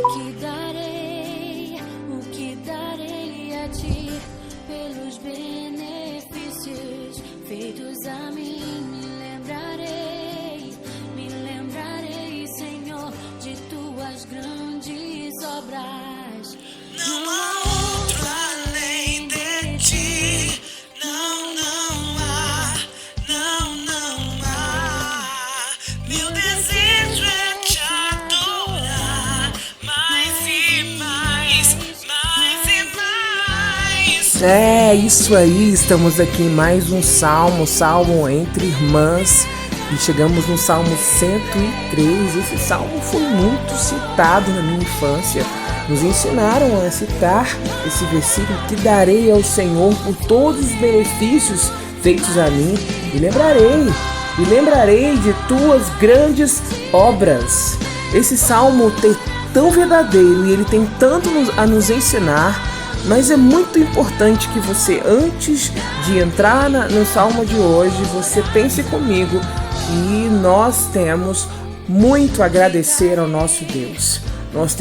O que darei a ti pelos benefícios feitos a mim? Me lembrarei, Senhor, de tuas grandes obras. Não há outro além de ti. Não, não há. Não, não há. Meu desejo é te adorar mais e mais, mais e mais. É isso aí, estamos aqui em mais um salmo entre irmãs. E chegamos no Salmo 103. Esse salmo foi muito citado na minha infância. Nos ensinaram a citar esse versículo: que darei ao Senhor por todos os benefícios feitos a mim. E lembrarei de tuas grandes obras. Esse salmo é tão verdadeiro e ele tem tanto a nos ensinar. Mas é muito importante que você, antes de entrar no salmo de hoje, você pense comigo que nós temos muito a agradecer ao nosso Deus. Nós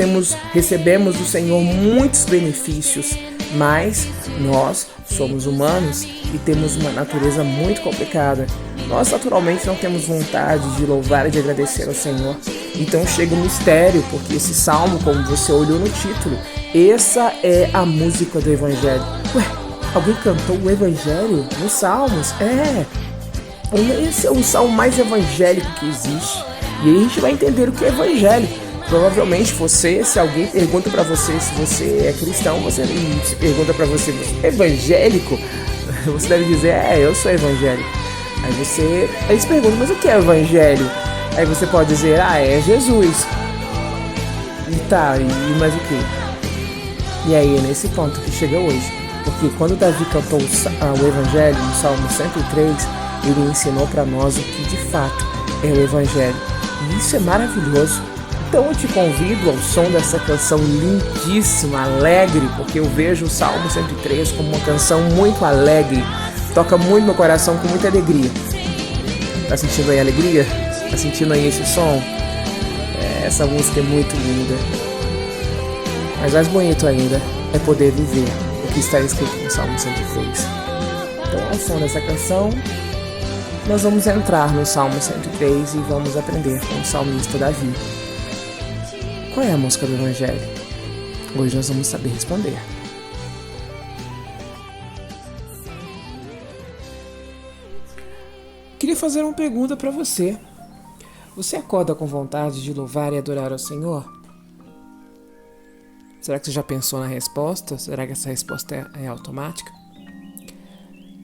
recebemos do Senhor muitos benefícios, mas nós somos humanos e temos uma natureza muito complicada. Nós naturalmente não temos vontade de louvar e de agradecer ao Senhor. Então chega o mistério, porque esse salmo, como você olhou no título, essa é a música do Evangelho. Ué, alguém cantou o Evangelho nos Salmos? Esse é o salmo mais evangélico que existe. E aí a gente vai entender o que é Evangelho. Provavelmente se alguém pergunta pra você se você é cristão, você pergunta pra você é evangélico? Você deve dizer, eu sou evangélico. Aí eles perguntam, mas o que é Evangelho? Aí você pode dizer, é Jesus. E tá, e mais o que? E aí é nesse ponto que chega hoje. Porque quando Davi cantou o Evangelho no Salmo 103, ele ensinou para nós o que de fato é o Evangelho. E isso é maravilhoso. Então eu te convido ao som dessa canção lindíssima, alegre, porque eu vejo o Salmo 103 como uma canção muito alegre. Toca muito no coração, com muita alegria. Tá sentindo aí a alegria? Tá sentindo aí esse som? Essa música é muito linda. Mas mais bonito ainda é poder viver o que está escrito no Salmo 103. Então, ao som dessa canção, nós vamos entrar no Salmo 103 e vamos aprender com o salmista Davi. Qual é a música do Evangelho? Hoje nós vamos saber responder. Queria fazer uma pergunta para você. Você acorda com vontade de louvar e adorar ao Senhor? Será que você já pensou na resposta? Será que essa resposta é automática?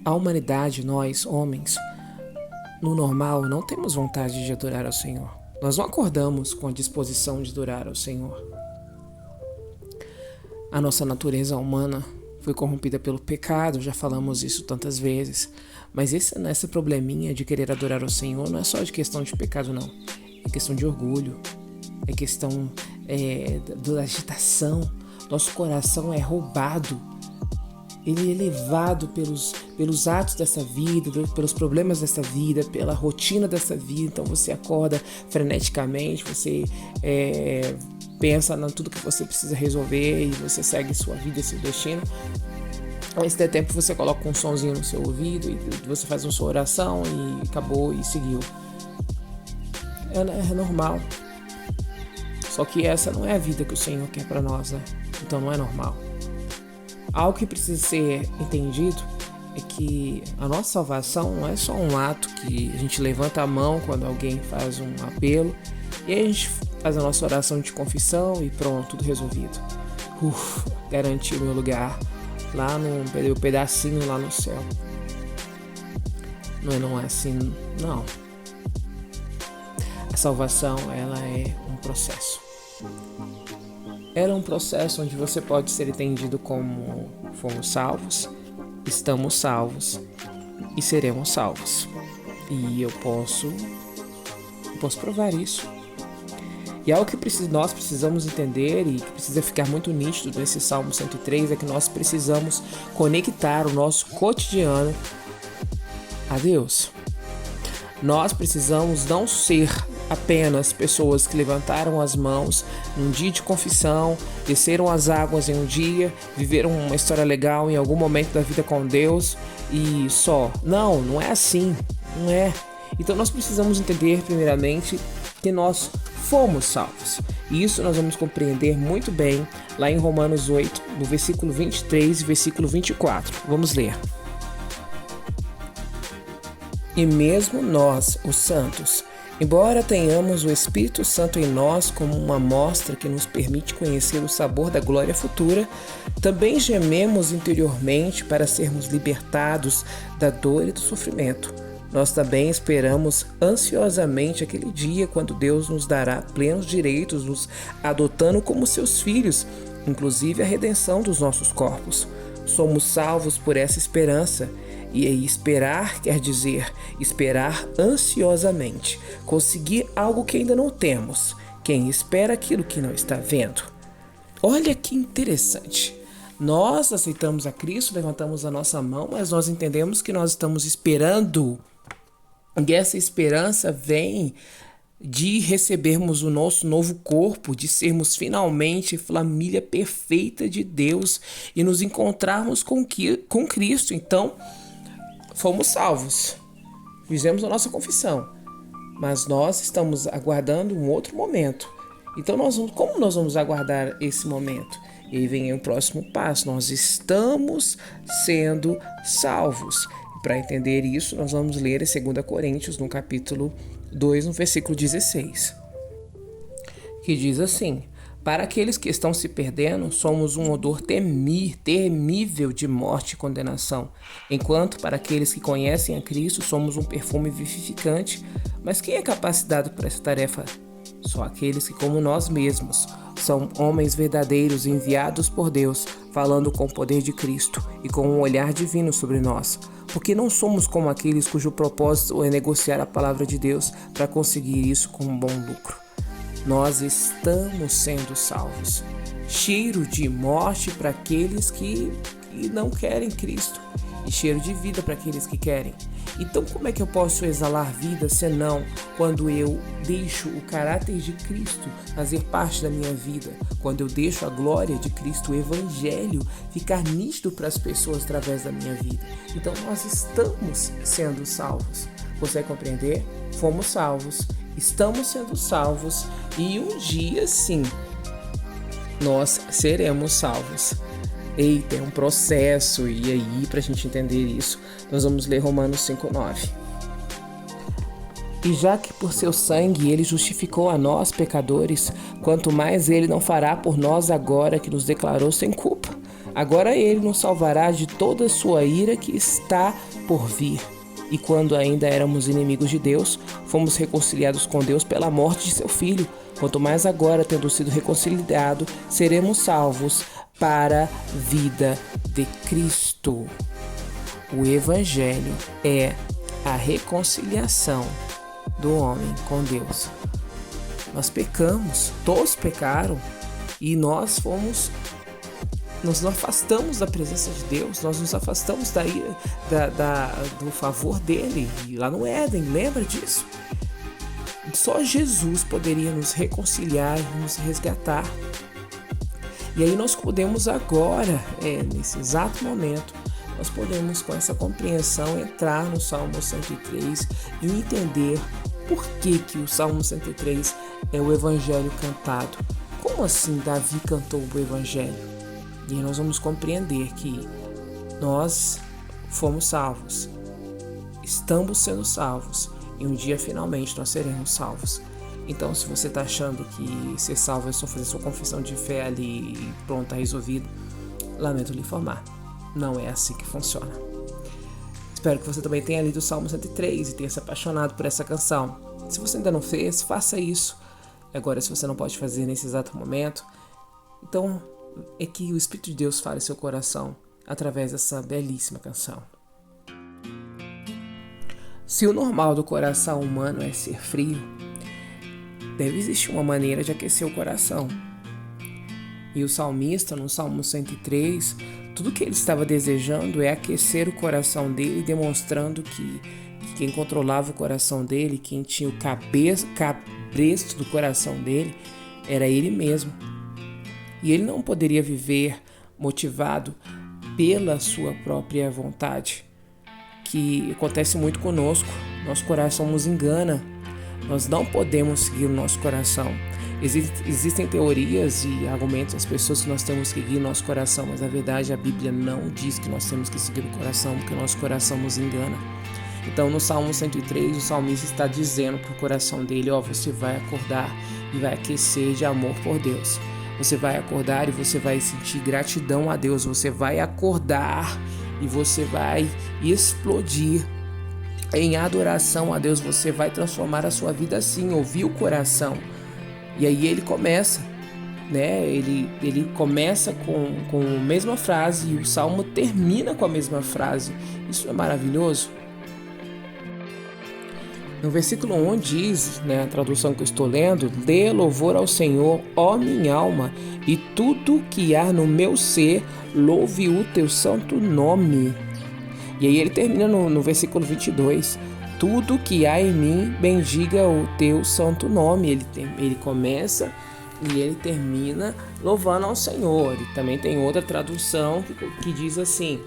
A humanidade, nós, homens, no normal, não temos vontade de adorar ao Senhor. Nós não acordamos com a disposição de adorar ao Senhor. A nossa natureza humana foi corrompida pelo pecado, já falamos isso tantas vezes. Mas esse probleminha de querer adorar ao Senhor não é só de questão de pecado, não. É questão de orgulho, é questão da agitação. Nosso coração é roubado. Ele é levado pelos atos dessa vida, pelos problemas dessa vida, pela rotina dessa vida. Então você acorda freneticamente, você pensa em tudo que você precisa resolver e você segue sua vida e seu destino. Nesse tempo você coloca um sonzinho no seu ouvido e você faz uma sua oração e acabou e seguiu. É normal. Só que essa não é a vida que o Senhor quer para nós, né? Então não é normal. Algo que precisa ser entendido é que a nossa salvação não é só um ato que a gente levanta a mão quando alguém faz um apelo e aí a gente faz a nossa oração de confissão e pronto, tudo resolvido. Garanti o meu lugar lá no pedacinho lá no céu. Não é assim, não. A salvação, ela é um processo. Ela é um processo onde você pode ser entendido como fomos salvos, estamos salvos e seremos salvos. E eu posso provar isso. E algo que nós precisamos entender e que precisa ficar muito nítido nesse Salmo 103 é que nós precisamos conectar o nosso cotidiano a Deus. Nós precisamos não ser apenas pessoas que levantaram as mãos num dia de confissão, desceram as águas em um dia, viveram uma história legal em algum momento da vida com Deus e só. Não, não é assim, não é. Então nós precisamos entender primeiramente que nós fomos salvos. E isso nós vamos compreender muito bem lá em Romanos 8, no versículo 23 e versículo 24. Vamos ler. E mesmo nós, os santos, embora tenhamos o Espírito Santo em nós como uma amostra que nos permite conhecer o sabor da glória futura, também gememos interiormente para sermos libertados da dor e do sofrimento. Nós também esperamos ansiosamente aquele dia quando Deus nos dará plenos direitos, nos adotando como seus filhos, inclusive a redenção dos nossos corpos. Somos salvos por essa esperança. E aí, esperar quer dizer esperar ansiosamente, conseguir algo que ainda não temos. Quem espera aquilo que não está vendo. Olha que interessante. Nós aceitamos a Cristo, levantamos a nossa mão, mas nós entendemos que nós estamos esperando. E essa esperança vem de recebermos o nosso novo corpo, de sermos finalmente família perfeita de Deus e nos encontrarmos com Cristo. Então, fomos salvos, fizemos a nossa confissão, mas nós estamos aguardando um outro momento. Então, como nós vamos aguardar esse momento? E aí vem o próximo passo, nós estamos sendo salvos. E para entender isso, nós vamos ler em 2 Coríntios, no capítulo 2, no versículo 16, que diz assim: para aqueles que estão se perdendo, somos um odor temível de morte e condenação, enquanto para aqueles que conhecem a Cristo, somos um perfume vivificante. Mas quem é capacitado para essa tarefa? Só aqueles que, como nós mesmos, são homens verdadeiros enviados por Deus, falando com o poder de Cristo e com um olhar divino sobre nós. Porque não somos como aqueles cujo propósito é negociar a palavra de Deus para conseguir isso com um bom lucro. Nós estamos sendo salvos. Cheiro de morte para aqueles que não querem Cristo e cheiro de vida para aqueles que querem. Então, como é que eu posso exalar vida senão quando eu deixo o caráter de Cristo fazer parte da minha vida? Quando eu deixo a glória de Cristo, o Evangelho, ficar nítido para as pessoas através da minha vida. Então, nós estamos sendo salvos. Consegue compreender? Fomos salvos. Estamos sendo salvos e um dia, sim, nós seremos salvos. Eita, é um processo, e aí, para a gente entender isso, nós vamos ler Romanos 5:9. E já que por seu sangue ele justificou a nós, pecadores, quanto mais ele não fará por nós agora que nos declarou sem culpa. Agora ele nos salvará de toda a sua ira que está por vir. E quando ainda éramos inimigos de Deus, fomos reconciliados com Deus pela morte de seu Filho. Quanto mais agora, tendo sido reconciliados, seremos salvos para a vida de Cristo. O Evangelho é a reconciliação do homem com Deus. Nós pecamos, todos pecaram, e nós nos afastamos da presença de Deus, nós nos afastamos do favor dele, e lá no Éden, lembra disso? Só Jesus poderia nos reconciliar e nos resgatar. E aí nós podemos agora, nesse exato momento, nós podemos com essa compreensão entrar no Salmo 103 e entender por que o Salmo 103 é o Evangelho cantado. Como assim Davi cantou o Evangelho? E aí nós vamos compreender que nós fomos salvos, estamos sendo salvos, e um dia finalmente nós seremos salvos. Então, se você está achando que ser salvo é só fazer sua confissão de fé ali e pronto, está resolvido, lamento lhe informar, não é assim que funciona. Espero que você também tenha lido o Salmo 103 e tenha se apaixonado por essa canção. Se você ainda não fez, faça isso. Agora, se você não pode fazer nesse exato momento, então é que o Espírito de Deus fale em seu coração através dessa belíssima canção. Se o normal do coração humano é ser frio, deve existir uma maneira de aquecer o coração. E o salmista, no Salmo 103, tudo que ele estava desejando é aquecer o coração dele, demonstrando que quem controlava o coração dele, quem tinha o cabresto do coração dele, era ele mesmo. E ele não poderia viver motivado pela sua própria vontade, que acontece muito conosco. Nosso coração nos engana, nós não podemos seguir o nosso coração. Existem teorias e argumentos das pessoas que nós temos que seguir o nosso coração, mas na verdade a Bíblia não diz que nós temos que seguir o coração, porque o nosso coração nos engana. Então no Salmo 103, o salmista está dizendo para o coração dele, você vai acordar e vai aquecer de amor por Deus. Você vai acordar e você vai sentir gratidão a Deus. Você vai acordar e você vai explodir em adoração a Deus. Você vai transformar a sua vida assim, ouvir o coração. E aí ele começa, né? Ele começa com a mesma frase e o salmo termina com a mesma frase. Isso é maravilhoso. No versículo 1 diz, a tradução que eu estou lendo, dê louvor ao Senhor, ó minha alma, e tudo que há no meu ser, louve o teu santo nome. E aí ele termina no versículo 22, tudo que há em mim, bendiga o teu santo nome. Ele começa e ele termina louvando ao Senhor. E também tem outra tradução que diz assim,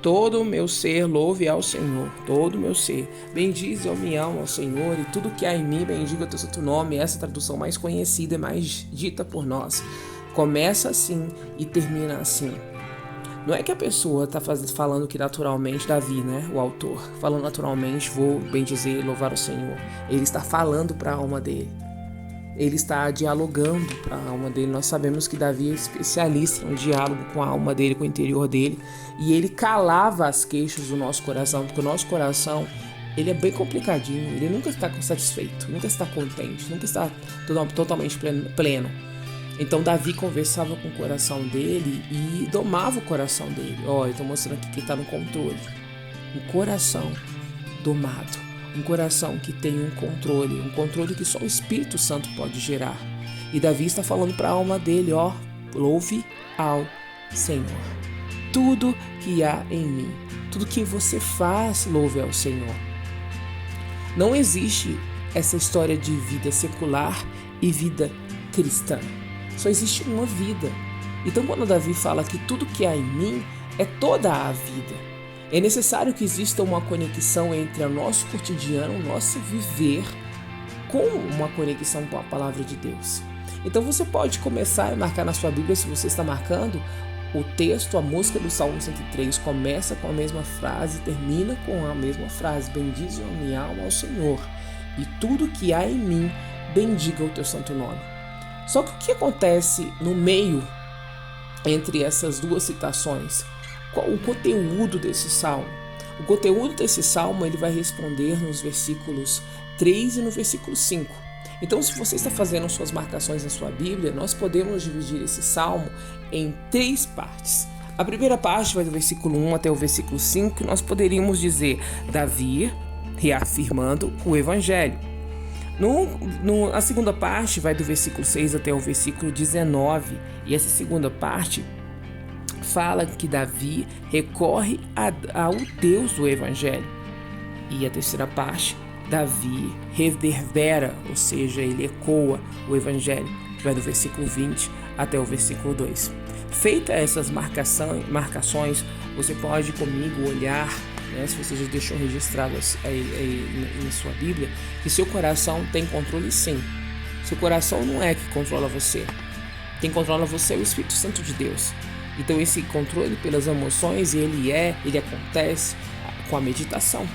todo o meu ser louve ao Senhor, todo o meu ser. Bendize a minha alma ao Senhor e tudo que há em mim, bendiga o teu santo nome. Essa é a tradução mais conhecida e mais dita por nós. Começa assim e termina assim. Não é que a pessoa está falando que naturalmente, Davi, o autor, falando naturalmente, vou bendizer e louvar o Senhor. Ele está falando para a alma dele. Ele está dialogando para a alma dele. Nós sabemos que Davi é especialista no diálogo com a alma dele, com o interior dele. E ele calava as queixas do nosso coração, porque o nosso coração, ele é bem complicadinho. Ele nunca está satisfeito, nunca está contente, nunca está totalmente pleno. Então Davi conversava com o coração dele e domava o coração dele. Eu estou mostrando aqui que ele está no controle. Um coração domado. Um coração que tem um controle que só o Espírito Santo pode gerar. E Davi está falando para a alma dele, louve ao Senhor. Tudo que há em mim, tudo que você faz, louve ao Senhor. Não existe essa história de vida secular e vida cristã. Só existe uma vida. Então quando Davi fala que tudo que há em mim é toda a vida, é necessário que exista uma conexão entre o nosso cotidiano, o nosso viver, com uma conexão com a palavra de Deus. Então você pode começar a marcar na sua Bíblia, se você está marcando, o texto, a música do Salmo 103 começa com a mesma frase, termina com a mesma frase, bendize a minha alma ao Senhor, e tudo que há em mim, bendiga o teu santo nome. Só que o que acontece no meio entre essas duas citações? Qual o conteúdo desse salmo? O conteúdo desse salmo ele vai responder nos versículos 3 e no versículo 5. Então, se você está fazendo suas marcações na sua Bíblia, nós podemos dividir esse salmo em 3 partes. A primeira parte vai do versículo 1 até o versículo 5, nós poderíamos dizer Davi reafirmando o Evangelho. A segunda parte vai do versículo 6 até o versículo 19, e essa segunda parte fala que Davi recorre ao Deus do Evangelho. E a terceira parte, Davi reverbera, ou seja, ele ecoa o Evangelho, que vai do versículo 20 até o versículo 2. Feitas essas marcações, você pode comigo olhar, se você já deixou registrado aí na sua Bíblia, que seu coração tem controle sim. Seu coração não é que controla você. Quem controla você é o Espírito Santo de Deus. Então esse controle pelas emoções, ele acontece com a meditação.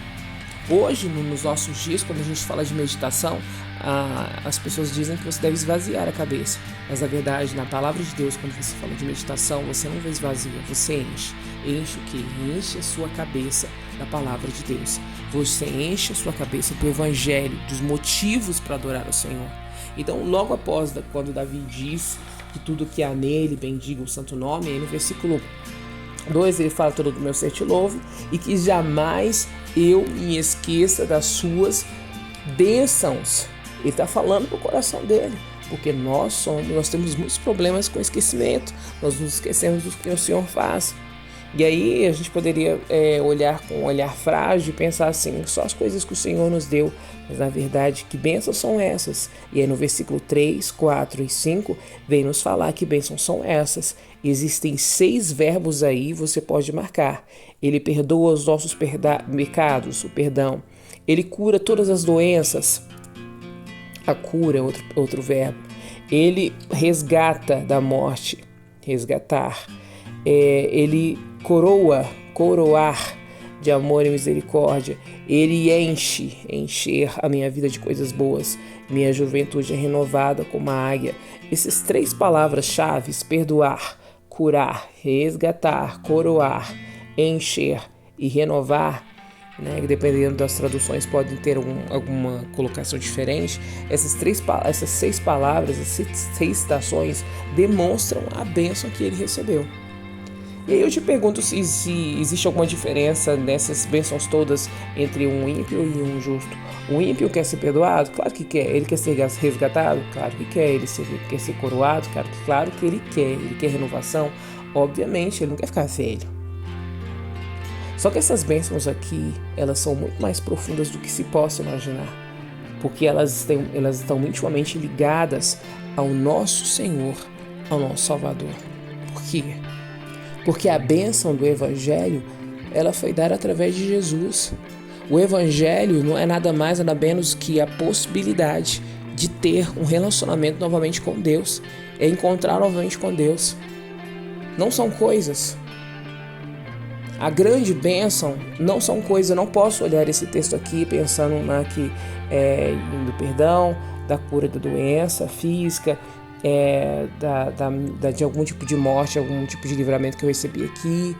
Hoje, nos nossos dias, quando a gente fala de meditação, as pessoas dizem que você deve esvaziar a cabeça. Mas na verdade, na palavra de Deus, quando você fala de meditação, você não esvazia, você enche. Enche o quê? Enche a sua cabeça da palavra de Deus. Você enche a sua cabeça do Evangelho, dos motivos para adorar o Senhor. Então, logo após, quando Davi diz que tudo que há nele bendiga o santo nome, aí no versículo 2 ele fala todo do meu ser te louve e que jamais eu me esqueça das suas bênçãos. Ele está falando para o coração dele, porque nós temos muitos problemas com esquecimento, nós nos esquecemos do que o Senhor faz. E aí a gente poderia olhar com um olhar frágil e pensar assim, só as coisas que o Senhor nos deu, mas na verdade que bênçãos são essas? E aí no versículo 3, 4 e 5 vem nos falar que bênçãos são essas. Existem 6 verbos aí, você pode marcar. Ele perdoa os nossos pecados, o perdão. Ele cura todas as doenças. A cura é outro verbo. Ele resgata da morte, resgatar. Ele coroar de amor e misericórdia. Ele encher a minha vida de coisas boas. Minha juventude é renovada como a águia. Essas 3 palavras-chave, perdoar, curar, resgatar, coroar, encher e renovar, né, dependendo das traduções podem ter alguma colocação diferente. Essas 6 palavras, essas 6 citações demonstram a bênção que ele recebeu. E aí eu te pergunto se existe alguma diferença nessas bênçãos todas entre um ímpio e um justo. O ímpio quer ser perdoado? Claro que quer. Ele quer ser resgatado? Claro que quer. Ele quer ser coroado? Claro que ele quer. Ele quer renovação? Obviamente, ele não quer ficar velho. Só que essas bênçãos aqui, elas são muito mais profundas do que se possa imaginar. Porque elas estão intimamente ligadas ao nosso Senhor, ao nosso Salvador. Por quê? Porque a bênção do Evangelho, ela foi dada através de Jesus. O Evangelho não é nada mais, nada menos que a possibilidade de ter um relacionamento novamente com Deus. É encontrar novamente com Deus. Não são coisas. A grande bênção não são coisas. Eu não posso olhar esse texto aqui pensando do perdão, da cura da doença física, de algum tipo de morte, algum tipo de livramento que eu recebi aqui,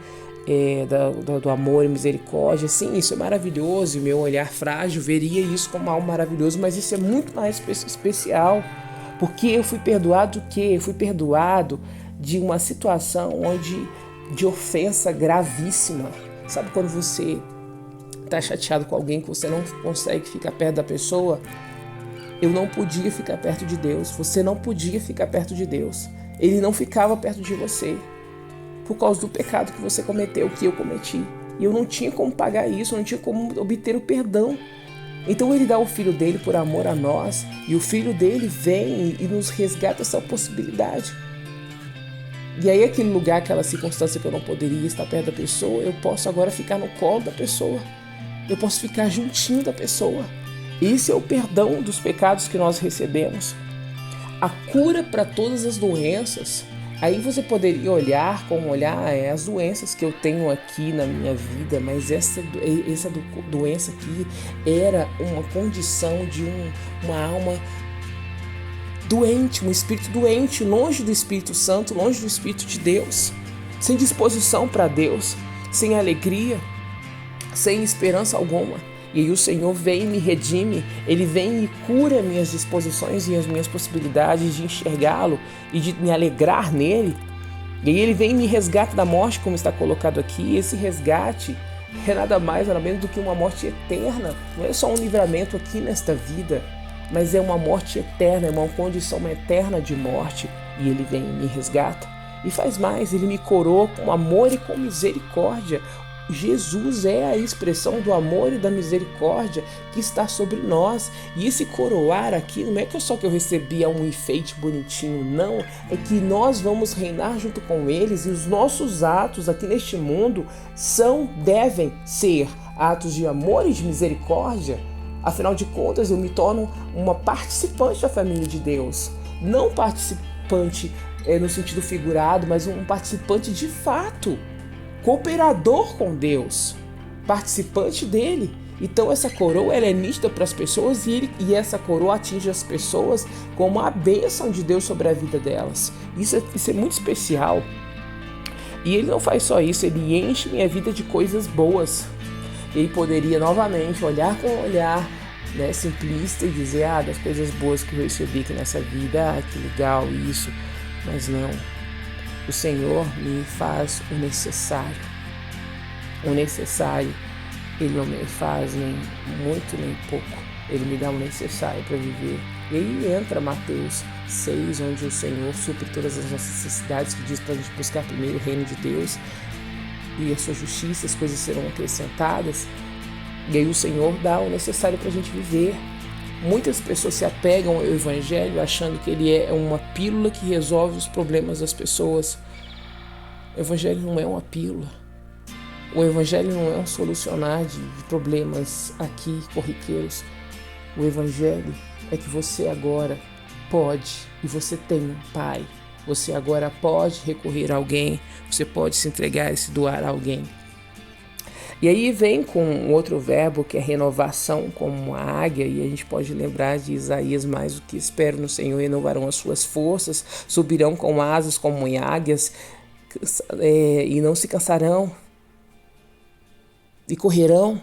do amor e misericórdia. Sim, isso é maravilhoso, e meu olhar frágil veria isso como algo maravilhoso, mas isso é muito mais especial, porque eu fui perdoado do quê? Eu fui perdoado de uma situação de ofensa gravíssima. Sabe quando você está chateado com alguém que você não consegue ficar perto da pessoa? Eu não podia ficar perto de Deus. Você não podia ficar perto de Deus. Ele não ficava perto de você por causa do pecado que você cometeu, que eu cometi. E eu não tinha como pagar isso, eu não tinha como obter o perdão. Então ele dá o filho dele por amor a nós, e o filho dele vem e nos resgata essa possibilidade. E aí aquele lugar, aquela circunstância que eu não poderia estar perto da pessoa, eu posso agora ficar no colo da pessoa. Eu posso ficar juntinho da pessoa. Esse é o perdão dos pecados que nós recebemos. A cura para todas as doenças. Aí você poderia olhar as doenças que eu tenho aqui na minha vida, mas essa doença aqui era uma condição de uma alma doente, um espírito doente, longe do Espírito Santo, longe do Espírito de Deus, sem disposição para Deus, sem alegria, sem esperança alguma. E aí o Senhor vem e me redime, Ele vem e cura minhas disposições e as minhas possibilidades de enxergá-lo e de me alegrar nele. E aí Ele vem e me resgata da morte, como está colocado aqui. E esse resgate é nada mais, nada menos do que uma morte eterna. Não é só um livramento aqui nesta vida, mas é uma morte eterna, é uma condição eterna de morte. E Ele vem e me resgata. E faz mais, Ele me coroa com amor e com misericórdia. Jesus é a expressão do amor e da misericórdia que está sobre nós. E esse coroar aqui não é que só que eu recebia um enfeite bonitinho, não. É que nós vamos reinar junto com eles, e os nossos atos aqui neste mundo devem ser atos de amor e de misericórdia. Afinal de contas, eu me torno uma participante da família de Deus. Não participante no sentido figurado, mas um participante de fato. Cooperador com Deus, participante dele. Então essa coroa ela é nítida para as pessoas, e essa coroa atinge as pessoas como a bênção de Deus sobre a vida delas. Isso é muito especial. E Ele não faz só isso, Ele enche minha vida de coisas boas. Ele poderia novamente olhar com um olhar, né, simplista e dizer, das coisas boas que eu recebi aqui nessa vida, que legal isso, mas não. O Senhor me faz o necessário. O necessário, Ele não me faz nem muito nem pouco. Ele me dá o necessário para viver. E aí entra Mateus 6, onde o Senhor supre todas as nossas necessidades, que diz para a gente buscar primeiro o reino de Deus. e a sua justiça, as coisas serão acrescentadas. E aí o Senhor dá o necessário para a gente viver. Muitas pessoas se apegam ao Evangelho achando que ele é uma pílula que resolve os problemas das pessoas. O Evangelho não é uma pílula. O Evangelho não é um solucionar de problemas aqui corriqueiros. O Evangelho é que você agora pode, e você tem um Pai. Você agora pode recorrer a alguém, você pode se entregar e se doar a alguém. E aí vem com outro verbo que é renovação, como a águia, e a gente pode lembrar de Isaías: mais do que espero no Senhor, renovarão as suas forças, subirão com asas como em águias, e não se cansarão, e correrão.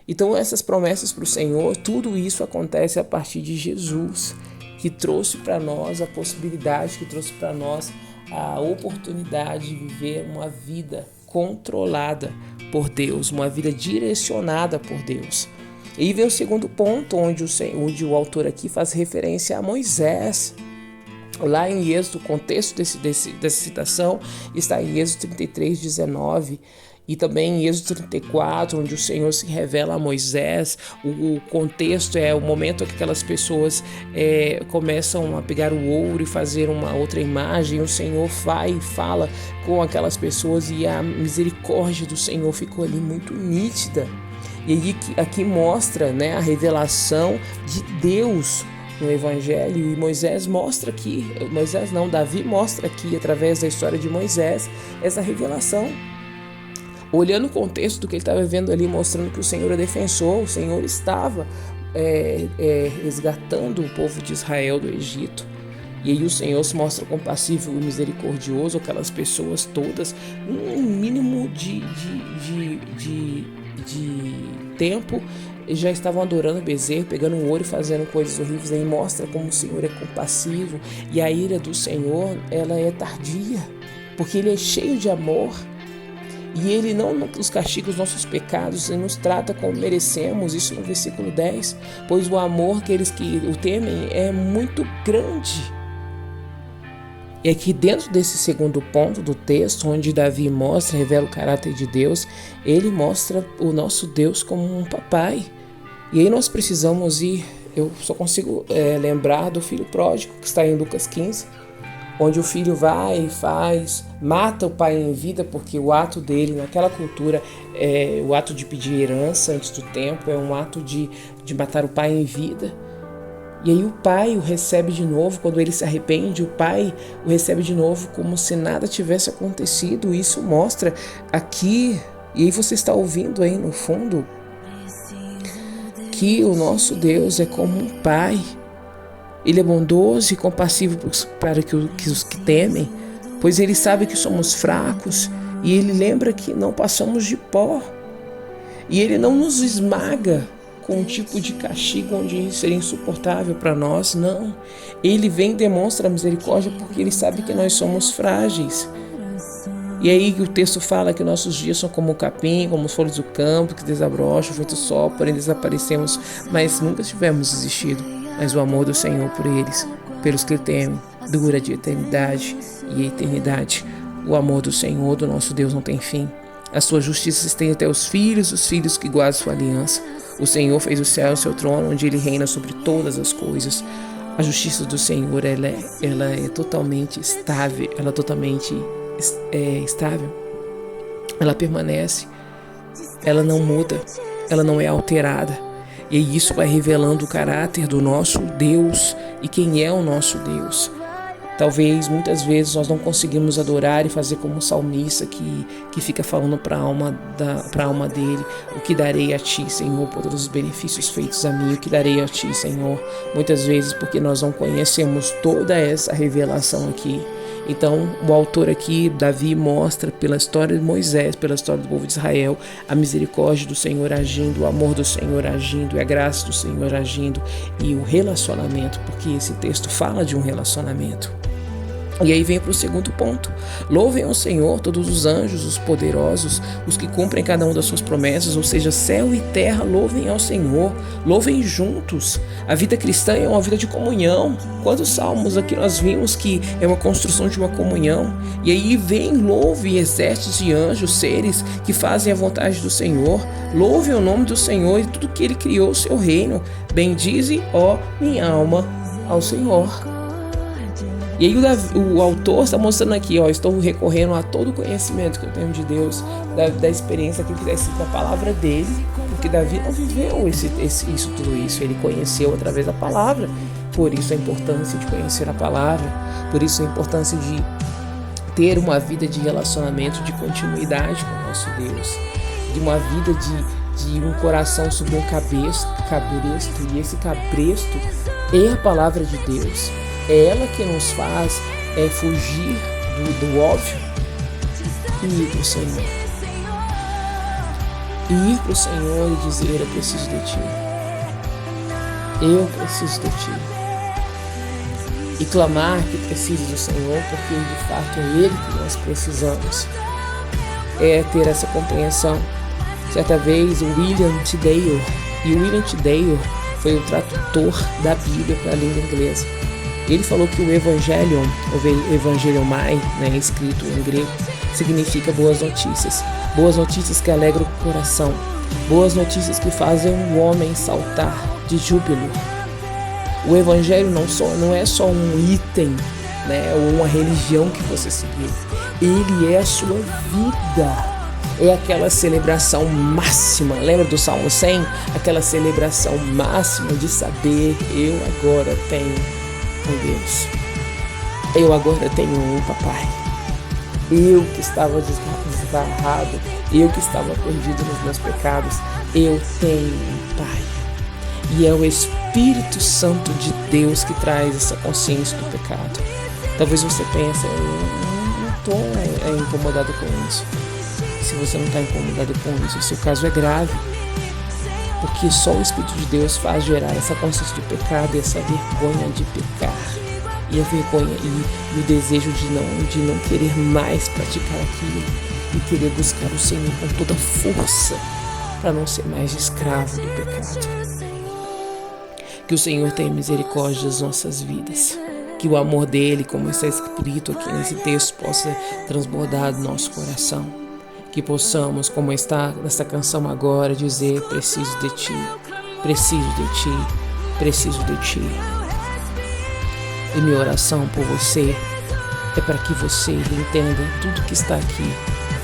Então essas promessas para o Senhor, tudo isso acontece a partir de Jesus, que trouxe para nós a possibilidade, que trouxe para nós a oportunidade de viver uma vida controlada por Deus, uma vida direcionada por Deus. E aí vem o segundo ponto, onde o autor aqui faz referência a Moisés. Lá em Êxodo, o contexto dessa citação está em Êxodo 33, 19, e também em Êxodo 34, onde o Senhor se revela a Moisés. O contexto é o momento em que aquelas pessoas começam a pegar o ouro e fazer uma outra imagem. O Senhor vai e fala com aquelas pessoas, e a misericórdia do Senhor ficou ali muito nítida. E aí aqui mostra, né, a revelação de Deus no Evangelho, e Davi mostra aqui, através da história de Moisés, essa revelação. Olhando o contexto do que ele estava vivendo ali, mostrando que o Senhor é defensor, o Senhor estava resgatando o povo de Israel do Egito. E aí o Senhor se mostra compassivo e misericordioso, aquelas pessoas todas, um mínimo de tempo, já estavam adorando bezerro, pegando o ouro e fazendo coisas horríveis. Aí mostra como o Senhor é compassivo, e a ira do Senhor, ela é tardia, porque ele é cheio de amor. E ele não nos castiga os nossos pecados, ele nos trata como merecemos, isso no versículo 10, pois o amor aqueles que o temem é muito grande. E aqui dentro desse segundo ponto do texto, onde Davi revela o caráter de Deus, ele mostra o nosso Deus como um papai. E aí nós precisamos eu só consigo lembrar do filho pródigo, que está em Lucas 15, onde o filho vai e mata o pai em vida, porque o ato dele, naquela cultura, o ato de pedir herança antes do tempo, é um ato de matar o pai em vida. E aí o pai o recebe de novo, quando ele se arrepende, o pai o recebe de novo como se nada tivesse acontecido. Isso mostra aqui, e aí você está ouvindo aí no fundo, que o nosso Deus é como um pai. Ele é bondoso e compassivo para os que temem, pois ele sabe que somos fracos, e ele lembra que não passamos de pó. E ele não nos esmaga com um tipo de castigo onde seria insuportável para nós, não. Ele vem e demonstra a misericórdia porque ele sabe que nós somos frágeis. E aí o texto fala que nossos dias são como o capim, como os folhas do campo, que desabrocham, o vento sopra, porém desaparecemos, mas nunca tivemos desistido. Mas o amor do Senhor por eles, pelos que temem, dura de eternidade e eternidade. O amor do Senhor, do nosso Deus, não tem fim. A sua justiça se estende até os filhos que guardam sua aliança. O Senhor fez o céu o seu trono, onde ele reina sobre todas as coisas. A justiça do Senhor, ela é totalmente estável, estável. Ela permanece, ela não muda, ela não é alterada. E isso vai revelando o caráter do nosso Deus e quem é o nosso Deus. Talvez muitas vezes nós não conseguimos adorar e fazer como o salmista que fica falando para a alma dele: o que darei a ti, Senhor, por todos os benefícios feitos a mim, o que darei a ti, Senhor. Muitas vezes porque nós não conhecemos toda essa revelação aqui. Então o autor aqui, Davi, mostra pela história de Moisés, pela história do povo de Israel, a misericórdia do Senhor agindo, o amor do Senhor agindo, a graça do Senhor agindo, e o relacionamento, porque esse texto fala de um relacionamento. E aí vem para o segundo ponto. Louvem ao Senhor todos os anjos, os poderosos, os que cumprem cada uma das suas promessas, ou seja, céu e terra, louvem ao Senhor, louvem juntos. A vida cristã é uma vida de comunhão. Quantos salmos aqui nós vimos que é uma construção de uma comunhão? E aí vem, louve exércitos de anjos, seres que fazem a vontade do Senhor. Louve o nome do Senhor e tudo que Ele criou, o seu reino. Bendize, ó minha alma, ao Senhor. E aí o autor está mostrando aqui, estou recorrendo a todo o conhecimento que eu tenho de Deus, da experiência que ele da palavra dele, porque Davi não viveu tudo isso, ele conheceu através da palavra. Por isso a importância de conhecer a palavra, por isso a importância de ter uma vida de relacionamento, de continuidade com o nosso Deus, de uma vida de um coração sobre um cabresto, e esse cabresto é a palavra de Deus. É ela que nos faz fugir do óbvio e ir para o Senhor. Ir para o Senhor e dizer: eu preciso de Ti. Eu preciso de Ti. E clamar que precisa do Senhor, porque de fato é Ele que nós precisamos. É ter essa compreensão. Certa vez o William T. Dale foi o tradutor da Bíblia para a língua inglesa. Ele falou que o Evangelion, ou Evangeliomai, escrito em grego, significa boas notícias. Boas notícias que alegram o coração. Boas notícias que fazem o homem saltar de júbilo. O Evangelho não é só um item, ou uma religião que você seguiu. Ele é a sua vida. É aquela celebração máxima. Lembra do Salmo 100? Aquela celebração máxima de saber: eu agora tenho com Deus. Eu agora tenho um papai. Eu que estava desgarrado, eu que estava perdido nos meus pecados, eu tenho um pai. E é o Espírito Santo de Deus que traz essa consciência do pecado. Talvez você pense: eu não estou incomodado com isso. Se você não está incomodado com isso, o seu caso é grave. Porque só o Espírito de Deus faz gerar essa consciência de pecado e essa vergonha de pecar. E a vergonha e o desejo de não querer mais praticar aquilo. E querer buscar o Senhor com toda força para não ser mais escravo do pecado. Que o Senhor tenha misericórdia das nossas vidas. Que o amor dele, como está escrito aqui nesse texto, possa transbordar do nosso coração. Que possamos, como está nessa canção agora, dizer: preciso de Ti, preciso de Ti, preciso de Ti. E minha oração por você é para que você entenda tudo que está aqui,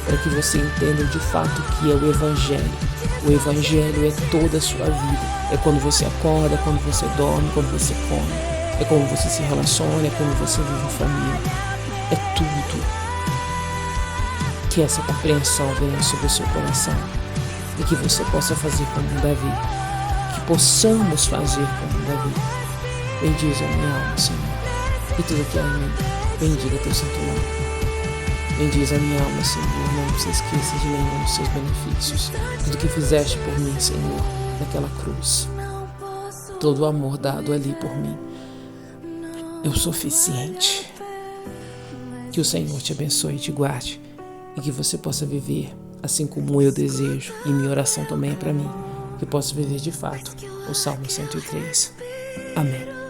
para que você entenda de fato o que é o Evangelho. O Evangelho é toda a sua vida. É quando você acorda, quando você dorme, quando você come. É quando você se relaciona, é quando você vive em família. É tudo. Que essa compreensão venha sobre o seu coração e que você possa fazer como Davi, que possamos fazer como Davi. Bendize a minha alma, Senhor, e tudo que há em mim, bendiga teu santo nome. Bendize a minha alma, Senhor, não se esqueça de nenhum dos seus benefícios, tudo que fizeste por mim, Senhor, naquela cruz, todo o amor dado ali por mim, é o suficiente. Que o Senhor te abençoe e te guarde, e que você possa viver assim como eu desejo, e minha oração também é para mim, que possa viver de fato o Salmo 103. Amém.